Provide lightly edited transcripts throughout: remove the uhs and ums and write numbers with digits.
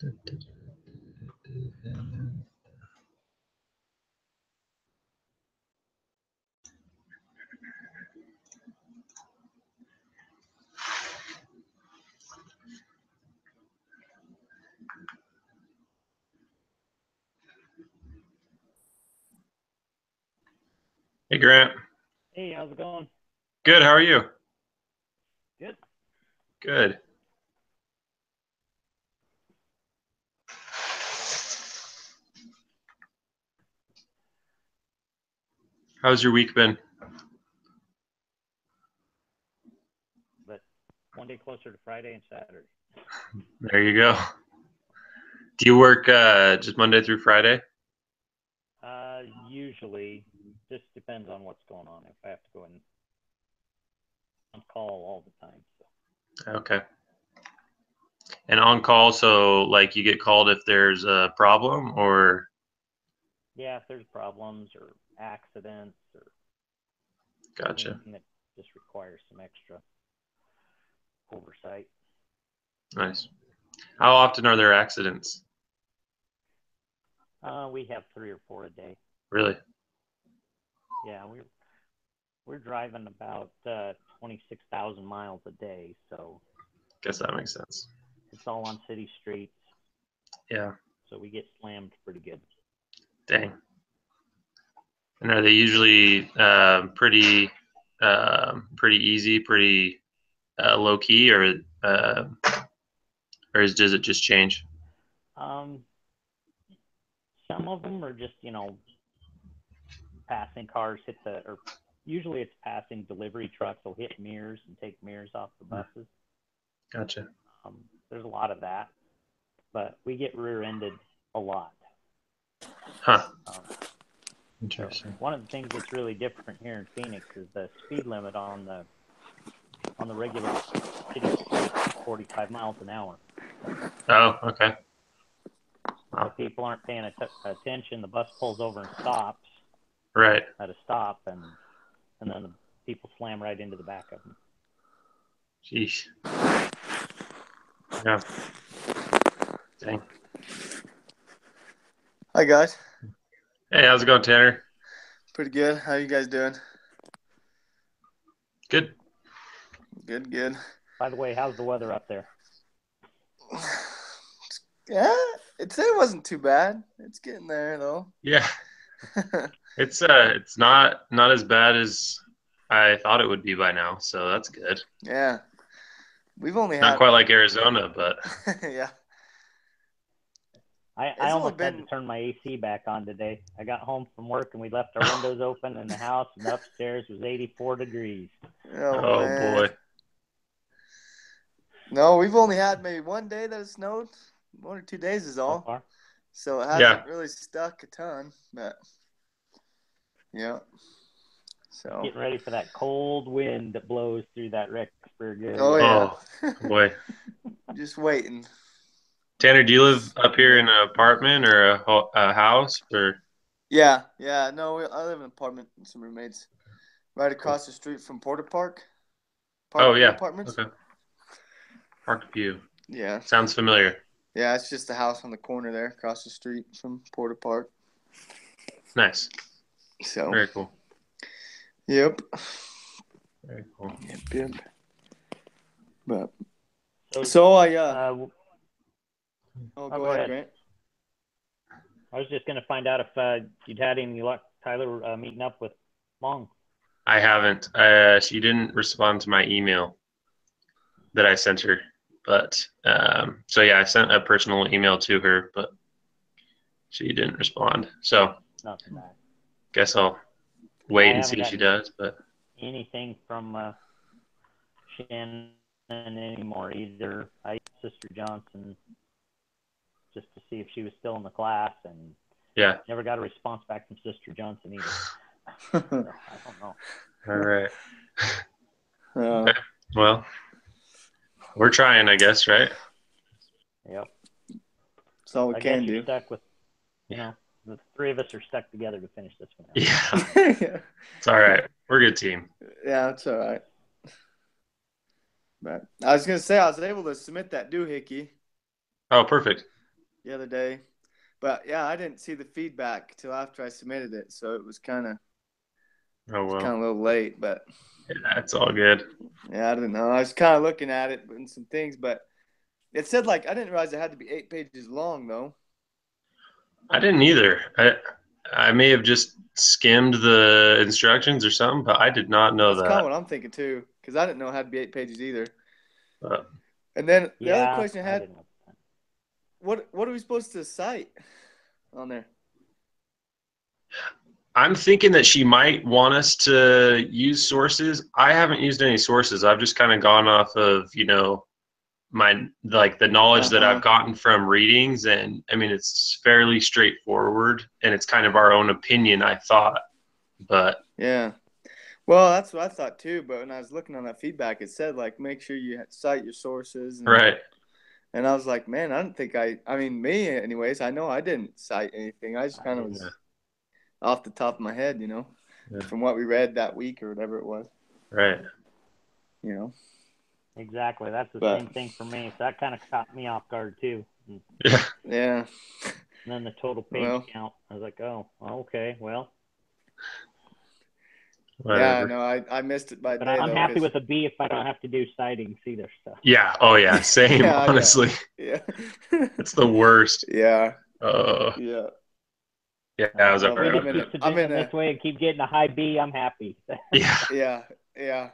Hey, Grant. Hey, how's it going? Good. How are you? Good. Good. How's your week been? But one day closer to Friday and Saturday. There you go. Do you work just Monday through Friday? Usually, just depends on what's going on. If I have to go in on call all the time. So. Okay. And on call, so like you get called if there's a problem or Yeah, if there's problems or accidents or gotcha. anything that just requires some extra oversight. Nice. How often are there accidents? We have 3 or 4 a day. Really? Yeah, we're driving about 26,000 miles a day, so Guess that makes sense. it's all on city streets. Yeah. So we get slammed pretty good. Dang. And are they usually pretty easy, pretty low key, or does it just change? Um, some of them are just, passing cars or usually it's passing delivery trucks will hit mirrors and take mirrors off the buses. Gotcha. There's a lot of that, but we get rear-ended a lot. Huh. Interesting. So one of the things that's really different here in Phoenix is the speed limit on the regular city street is 45 miles an hour. Oh, okay. Wow. If people aren't paying attention, the bus pulls over and stops. Right. At a stop, and then the people slam right into the back of them. Jeez. Yeah. Dang. Hi, guys. Hey, how's it going, Tanner? Pretty good. How you guys doing? Good. Good. By the way, how's the weather up there? Yeah, it wasn't too bad. It's getting there though. Yeah. It's not as bad as I thought it would be by now, so that's good. Yeah. We've only Not quite like Arizona, but yeah. I almost had to turn my AC back on today. I got home from work and we left our windows open in the house, and upstairs was 84 degrees. Oh boy. No, we've only had maybe one day that it snowed. 1 or 2 days is all. So it hasn't really stuck a ton, but yeah. So getting ready for that cold wind that blows through that Rexburg area. Oh yeah. Oh boy. Just waiting. Tanner, do you live up here in an apartment or a house or? Yeah. No, I live in an apartment with some roommates, right across the street from Porter Park. Parkview Apartments. Okay. Parkview. Yeah. Sounds familiar. Yeah, it's just the house on the corner there, across the street from Porter Park. Nice. So. Very cool. Yep. Very cool. Yep. But. So I. Go ahead, Grant. I was just going to find out if you'd had any luck, Tyler, meeting up with Long. I haven't. She didn't respond to my email that I sent her. But so yeah, I sent a personal email to her, but she didn't respond. So nothing bad. Guess I'll wait and see if she does. But anything from Shannon anymore either. I asked Sister Johnson just to see if she was still in the class, and yeah, never got a response back from Sister Johnson either. So, I don't know. All right. Okay. Well, we're trying, I guess, right? Yep. That's all we can do. You're stuck with, the 3 of us are stuck together to finish this one out. Yeah. It's all right. We're a good team. Yeah, it's all right. But I was going to say, I was able to submit that doohickey. Oh, perfect. the other day. But yeah, I didn't see the feedback till after I submitted it, so it was kind of a little late. But yeah, that's all good. Yeah, I don't know. I was kind of looking at it and some things, but it said I didn't realize it had to be 8 pages long though. I didn't either. I may have just skimmed the instructions or something, but I did not know That's kind of what I'm thinking too, because I didn't know it had to be 8 pages either. And then the other question I had, what are we supposed to cite on there? I'm thinking that she might want us to use sources. I haven't used any sources. I've just kind of gone off of, my the knowledge that I've gotten from readings, and I mean it's fairly straightforward, and it's kind of our own opinion, I thought. But yeah. Well, that's what I thought too, but when I was looking on that feedback, it said make sure you cite your sources. Right. And I was like, man, I don't think I mean, me anyways, I know I didn't cite anything. I just kind of was off the top of my head, from what we read that week or whatever it was. Right. Exactly. That's the same thing for me. So that kind of caught me off guard too. Yeah. Yeah. And then the total page count, I was like, oh, okay, well. Whatever. Yeah, no, I missed it by but day. I'm happy with a B if I don't have to do sightings either. So. Yeah. Oh yeah. Same. Yeah, honestly. Yeah. It's the worst. Yeah. Yeah. Yeah. I was alright. I'm in this way and keep getting a high B. I'm happy. Yeah. Yeah. Yeah.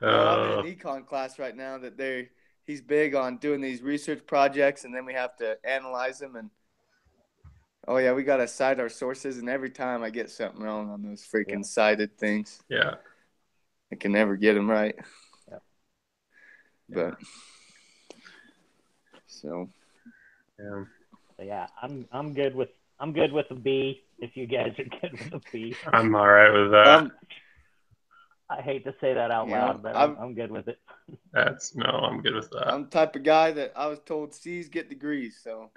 No, I'm in an econ class right now that he's big on doing these research projects, and then we have to analyze them. And oh yeah, we got to cite our sources, and every time I get something wrong on those freaking cited things. Yeah. I can never get them right. Yeah. But so. Yeah. Yeah, I'm good with a B. If you guys are good with a B. I'm all right with that. I hate to say that out loud, but I'm good with it. I'm good with that. I'm the type of guy that I was told C's get degrees, so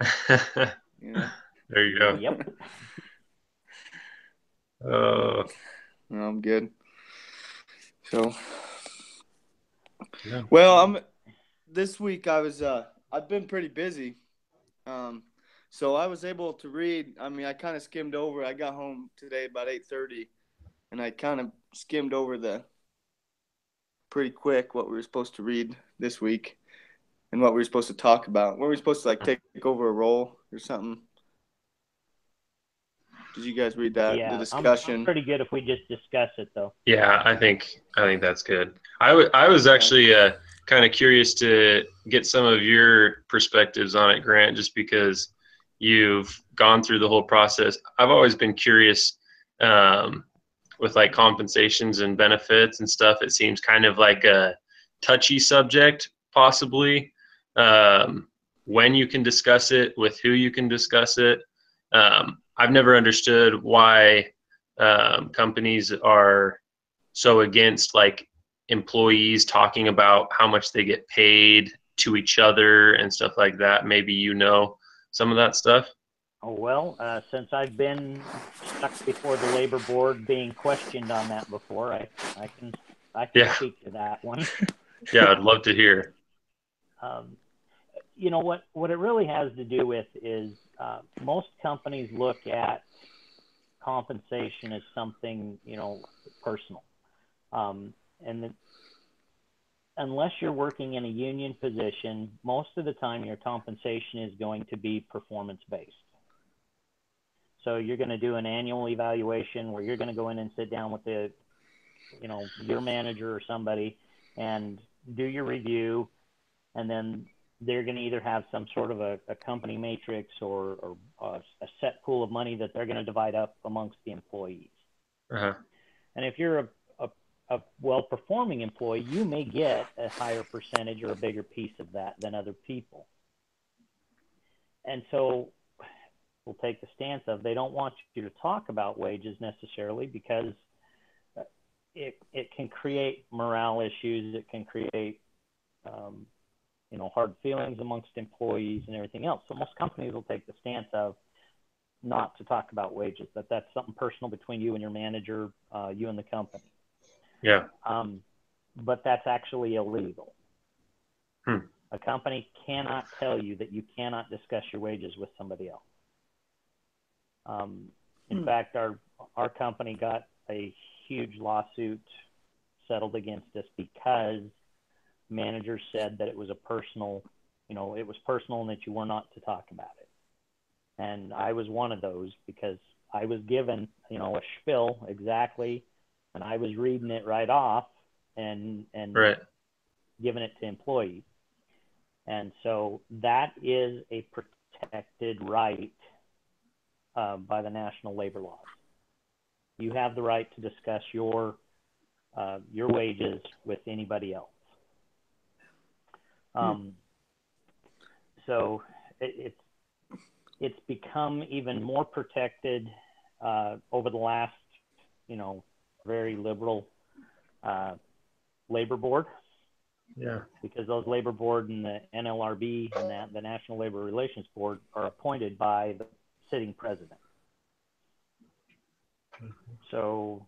There you go. Yep. No, I'm good. So, yeah. Well, this week I've been pretty busy. So I was able to read. I mean, I kind of skimmed over. I got home today about 8:30, and I kind of skimmed over pretty quick what we were supposed to read this week and what we were supposed to talk about. Were we supposed to take over a role or something? Did you guys read that? Yeah, the discussion. I'm pretty good if we just discuss it though. Yeah, I think that's good. I was actually kind of curious to get some of your perspectives on it, Grant, just because you've gone through the whole process. I've always been curious with compensations and benefits and stuff. It seems kind of like a touchy subject, possibly, when you can discuss it, with who you can discuss it. I've never understood why companies are so against employees talking about how much they get paid to each other and stuff like that. Maybe some of that stuff. Oh, well, since I've been stuck before the labor board being questioned on that before, I can speak to that one. Yeah, I'd love to hear. What it really has to do with is most companies look at compensation as something, personal. Unless you're working in a union position, most of the time your compensation is going to be performance-based. So you're going to do an annual evaluation where you're going to go in and sit down with your manager or somebody and do your review, and then they're going to either have some sort of a company matrix or a set pool of money that they're going to divide up amongst the employees. Uh-huh. And if you're a well-performing employee, you may get a higher percentage or a bigger piece of that than other people. And so we'll take the stance of they don't want you to talk about wages necessarily because it can create morale issues. It can create hard feelings amongst employees and everything else. So most companies will take the stance of not to talk about wages, that's something personal between you and your manager, you and the company. Yeah. But that's actually illegal. A company cannot tell you that you cannot discuss your wages with somebody else. In fact, our company got a huge lawsuit settled against us because managers said that it was a personal, it was personal and that you were not to talk about it. And I was one of those because I was given, a spiel exactly, and I was reading it right off and Right. giving it to employees. And so that is a protected right by the national labor laws. You have the right to discuss your wages with anybody else. So it's become even more protected over the last, very liberal labor board. Yeah. Because those labor board and the NLRB and the National Labor Relations Board are appointed by the sitting president. So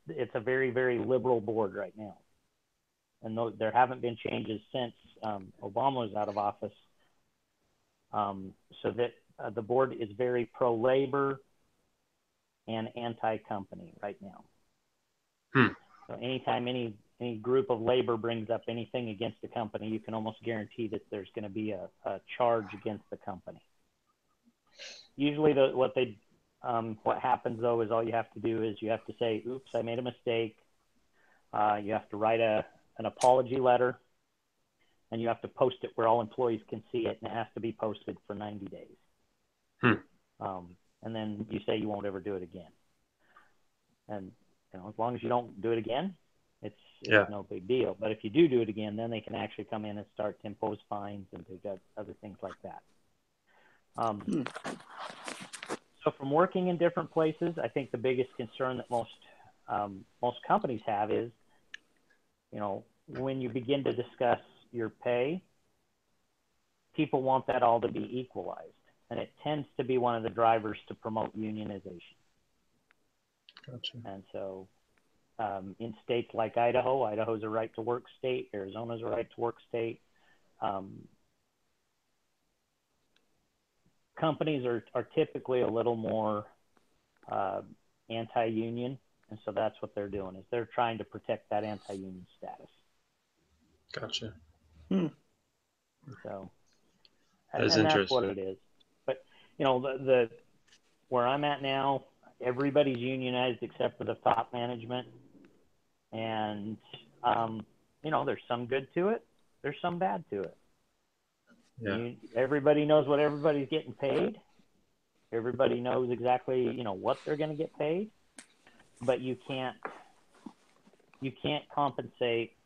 it's a very, very liberal board right now. And there haven't been changes since Obama was out of office. So that the board is very pro-labor and anti-company right now. So anytime any group of labor brings up anything against the company, you can almost guarantee that there's going to be a charge against the company. Usually what happens though is all you have to do is you have to say, oops, I made a mistake. You have to write an apology letter, and you have to post it where all employees can see it, and it has to be posted for 90 days. And then you say you won't ever do it again. And as long as you don't do it again, it's no big deal. But if you do it again, then they can actually come in and start to impose fines and do other things like that. So from working in different places, I think the biggest concern that most companies have is, when you begin to discuss your pay, people want that all to be equalized. And it tends to be one of the drivers to promote unionization. Gotcha. And so in states like Idaho's a right to work state, Arizona's a right to work state. Companies are typically a little more anti-union, and so that's what they're doing, is they're trying to protect that anti-union status. Gotcha. So that's and interesting. that's what it is. But the where I'm at now, everybody's unionized except for the top management, and there's some good to it, there's some bad to it. Yeah. Everybody knows what everybody's getting paid. Everybody knows exactly, what they're going to get paid, but you can't compensate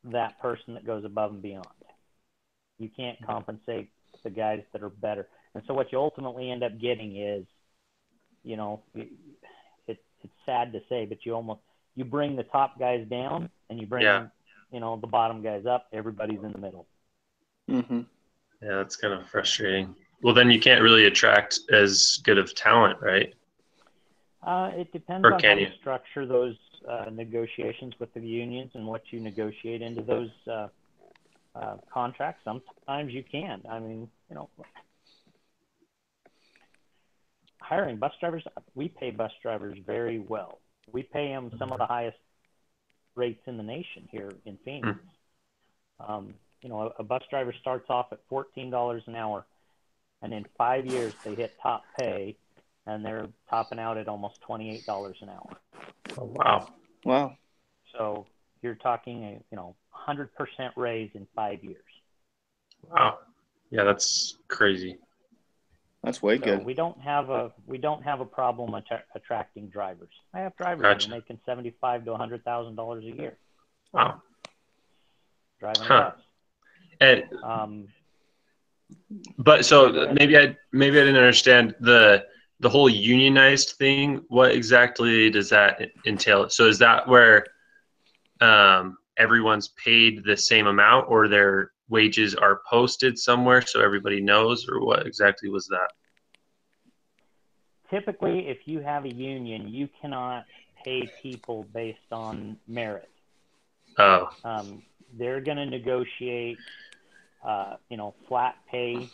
that person that goes above and beyond. You can't compensate the guys that are better. And so what you ultimately end up getting is, it's sad to say, but you bring the top guys down and you bring, the bottom guys up. Everybody's in the middle. Mm-hmm. Yeah, that's kind of frustrating. Well, then you can't really attract as good of talent, right? It depends on how you structure those negotiations with the unions and what you negotiate into those contracts. Sometimes you can. I mean, hiring bus drivers, we pay bus drivers very well. We pay them some of the highest rates in the nation here in Phoenix. A bus driver starts off at $14 an hour, and in 5 years they hit top pay, and they're topping out at almost $28 an hour. Oh, wow. Wow. So you're talking a 100% raise in 5 years. Wow. Yeah, that's crazy. That's way good. We don't have a problem attracting drivers. I have drivers that are making $75,000 to $100,000 a year. Wow. Driving a bus. And but so maybe I didn't understand the whole unionized thing. What exactly does that entail? So is that where everyone's paid the same amount, or their wages are posted somewhere so everybody knows, or what exactly was that? Typically, if you have a union, you cannot pay people based on merit. Oh. they're going to negotiate, flat pay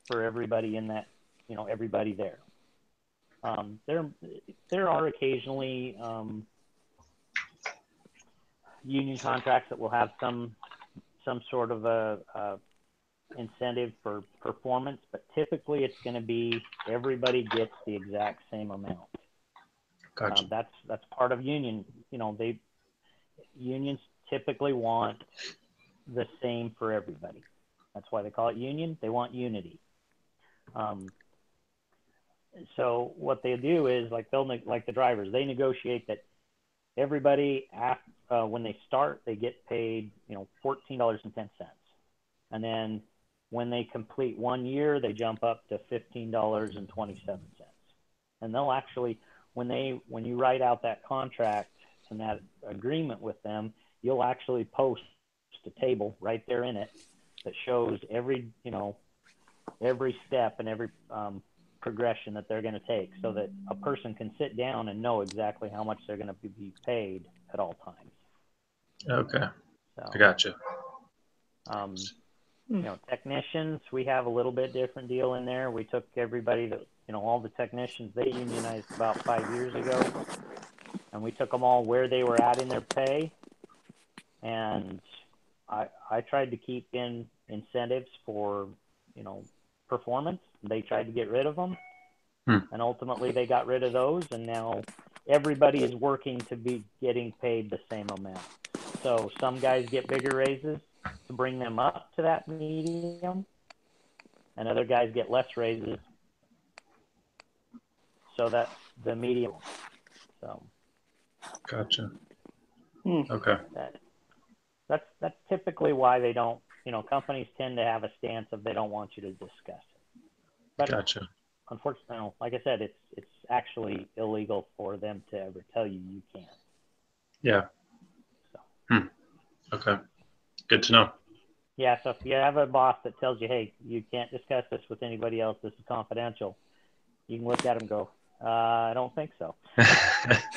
for everybody in that, everybody there. There are occasionally union contracts that will have some sort of a incentive for performance, but typically it's going to be everybody gets the exact same amount. Gotcha. That's part of union. Unions typically want the same for everybody. That's why they call it union. They want unity. So what they do is like the drivers, they negotiate that everybody when they start, they get paid, $14.10. And then when they complete 1 year, they jump up to $15.27. And they'll actually, when you write out that contract and that agreement with them, you'll actually post a table right there in it that shows every step and every progression that they're going to take, so that a person can sit down and know exactly how much they're going to be paid at all times. Okay. So, I gotcha. Technicians, we have a little bit different deal in there. We took everybody that, all the technicians, they unionized about 5 years ago, and we took them all where they were at in their pay. And I tried to keep in incentives for, performance. They tried to get rid of them, and ultimately they got rid of those, and now everybody is working to be getting paid the same amount. So some guys get bigger raises to bring them up to that medium, and other guys get less raises, so that's the medium. So Gotcha. Okay. That's typically why they don't, companies tend to have a stance of they don't want you to discuss it. But Gotcha. Unfortunately, like I said, it's actually illegal for them to ever tell you can't. Yeah. So. Okay. Good to know. Yeah, so if you have a boss that tells you, hey, you can't discuss this with anybody else, this is confidential, you can look at them and go, I don't think so.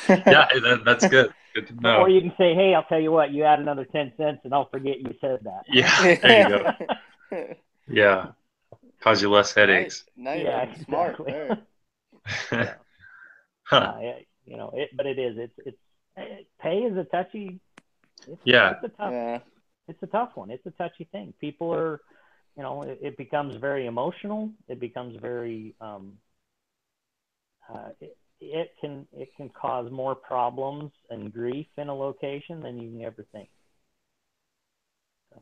Yeah, that's good. Good to know. Or you can say, hey, I'll tell you what, you add another 10 cents and I'll forget you said that. Yeah, there you go. Yeah. Cause you less headaches. Yeah, smart. Yeah. Huh. But it is. It's pay is a touchy. Yeah. It's a tough one. It's a touchy thing. People are, it becomes very emotional. It becomes very. It can cause more problems and grief in a location than you can ever think. So.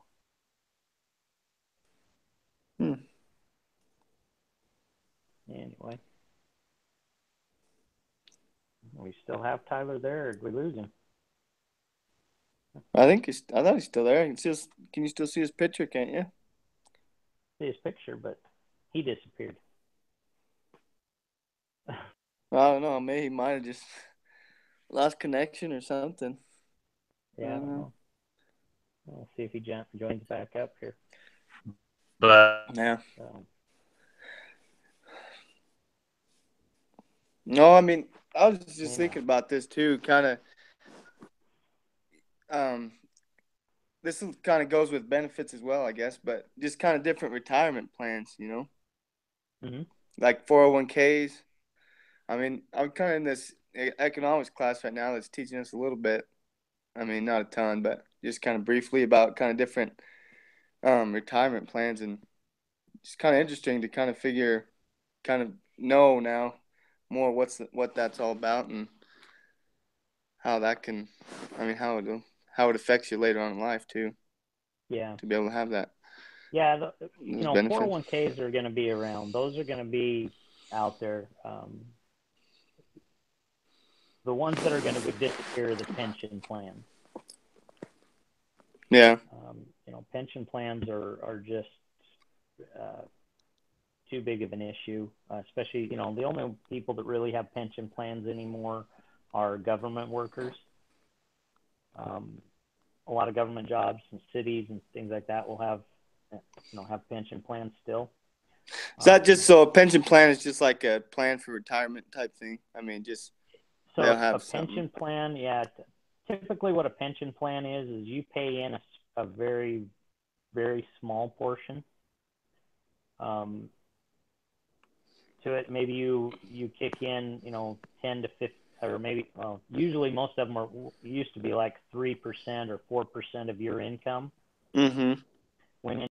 Anyway. We still have Tyler there, or did we lose him? I thought he's still there. Can you still see his picture, can't you? See his picture, but he disappeared. I don't know. Maybe he might have just lost connection or something. Yeah, I don't know. We'll see if he joins back up here. But yeah. No, I mean, I was just thinking about this too, kind of. This kind of goes with benefits as well, I guess, but just kind of different retirement plans, Mm-hmm. Like 401ks. I mean, I'm kind of in this economics class right now that's teaching us a little bit. I mean, not a ton, but just kind of briefly about kind of different retirement plans, and it's kind of interesting to kind of know now more what that's all about and how that can, I mean, how it affects you later on in life too. Yeah. To be able to have that. Yeah, 401ks are going to be around. Those are going to be out there. The ones that are going to disappear are the pension plans. Yeah. Pension plans are just too big of an issue, especially, the only people that really have pension plans anymore are government workers. A lot of government jobs and cities and things like that will have pension plans still. Is that just so a pension plan is just like a plan for retirement type thing? I mean, just so a pension plan, yeah. Typically, what a pension plan is you pay in a very, very small portion to it. Maybe you kick in, 10 to 15, or maybe, usually most of them used to be like 3% or 4% of your income. Mm-hmm. When